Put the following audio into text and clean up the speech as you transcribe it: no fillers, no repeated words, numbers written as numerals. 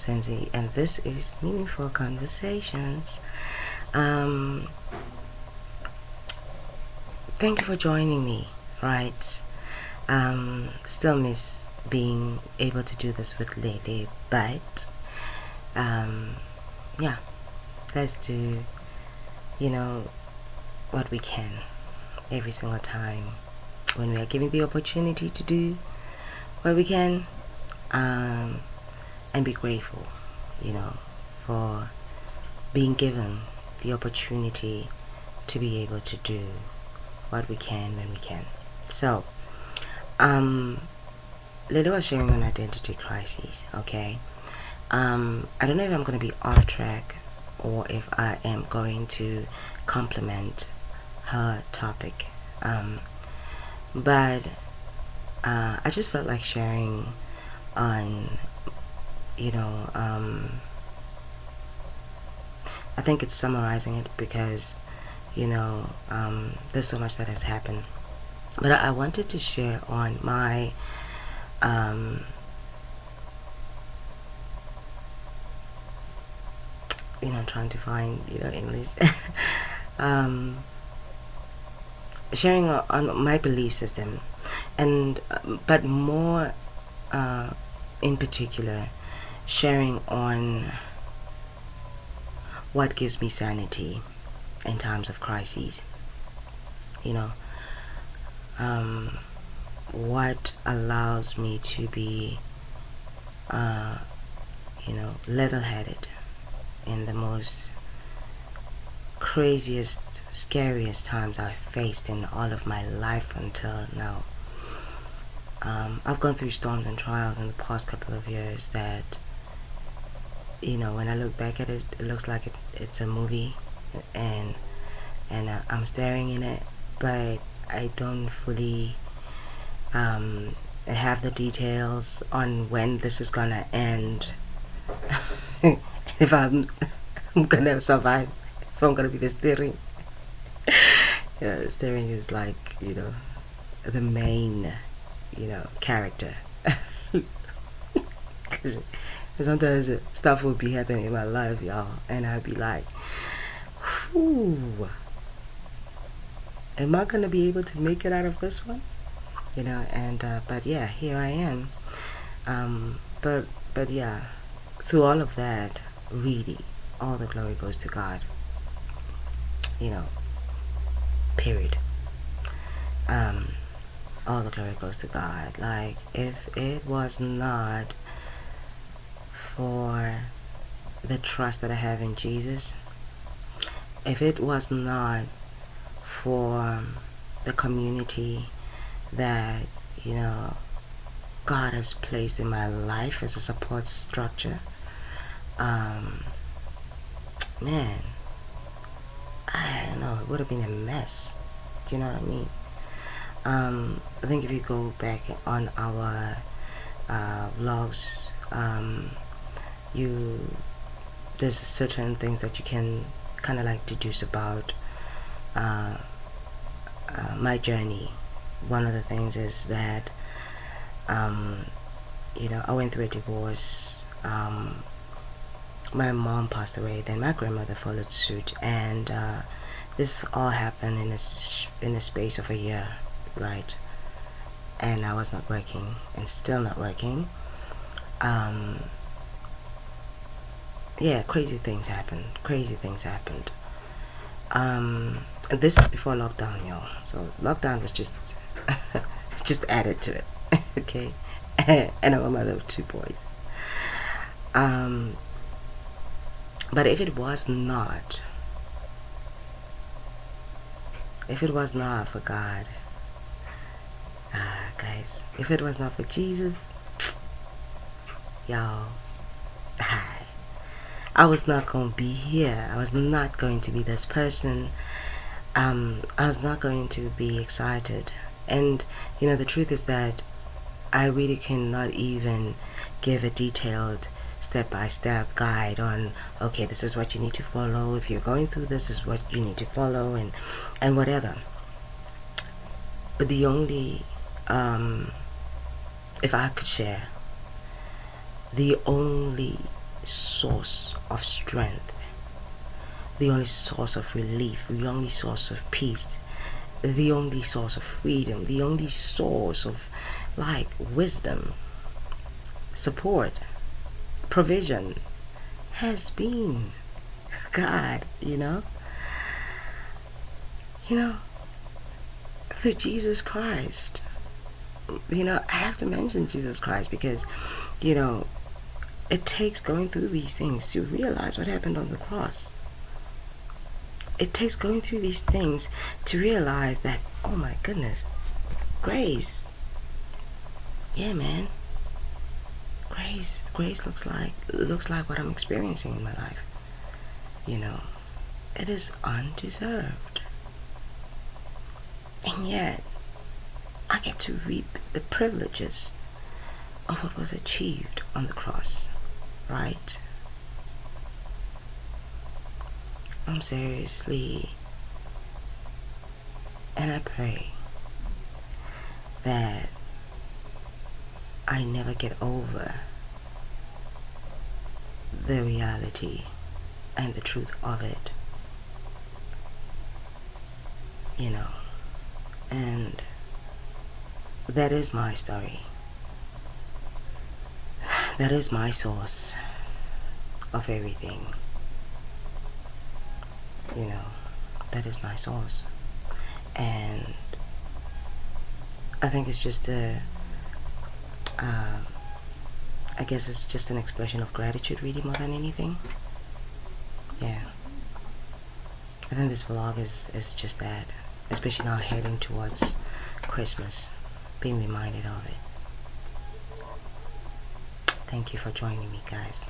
Senzi, and this is Meaningful Conversations. Thank you for joining me, right? Still miss being able to do this with Lele, but yeah, let's do, what we can every single time when we are given the opportunity to do what we can, and be grateful, for being given the opportunity to be able to do what we can when we can. So, Lily was sharing an identity crisis, okay? I don't know if I'm going to be off track or if I am going to complement her topic. But I just felt like sharing on, I think it's summarizing it because, there's so much that has happened. But I wanted to share on my, trying to find, English, sharing on my belief system, and but more in particular, sharing on what gives me sanity in times of crises. What allows me to be, level-headed in the most craziest, scariest times I've faced in all of my life until now. I've gone through storms and trials in the past couple of years that, when I look back at it, it looks like it's a movie, and I'm staring in it, but I don't fully have the details on when this is gonna end. If I'm gonna survive, if I'm gonna be the steering. Yeah, steering is like, the main, character. Because sometimes stuff will be happening in my life, y'all, and I'll be like, whew, am I gonna be able to make it out of this one? And but yeah, here I am. But yeah, through all of that, really, all the glory goes to God. Period. All the glory goes to God. Like, if it was not for the trust that I have in Jesus, if it was not for the community that, God has placed in my life as a support structure, man, I don't know, it would have been a mess. Do you know what I mean? I think if you go back on our vlogs, there's certain things that you can kind of like deduce about my journey. One of the things is that I went through a divorce. My mom passed away, then my grandmother followed suit, and this all happened in a space of a year, right? And I was not working, and still not working. Yeah, crazy things happened. This is before lockdown, y'all. So lockdown was just just added to it. Okay. And I'm a mother of 2 boys. But if it was not for God, guys, if it was not for Jesus, y'all, I was not going to be here. I was not going to be this person. I was not going to be excited. And the truth is that I really cannot even give a detailed step-by-step guide on, okay, this is what you need to follow. If you're going through this is what you need to follow, and whatever. But the only, if I could share, the only source of strength, the only source of relief, the only source of peace, the only source of freedom, the only source of like wisdom, support, provision has been God, you know, through Jesus Christ. I have to mention Jesus Christ because, it takes going through these things to realize what happened on the cross. It takes going through these things to realize that, oh my goodness, grace. Yeah, man. Grace looks like what I'm experiencing in my life. It is undeserved. And yet, I get to reap the privileges of what was achieved on the cross, right? I'm seriously, and I pray that I never get over the reality and the truth of it, and that is my story. That is my source of everything. That is my source. And I think it's just I guess it's just an expression of gratitude really more than anything. Yeah. I think this vlog is just that. Especially now heading towards Christmas. Being reminded of it. Thank you for joining me, guys.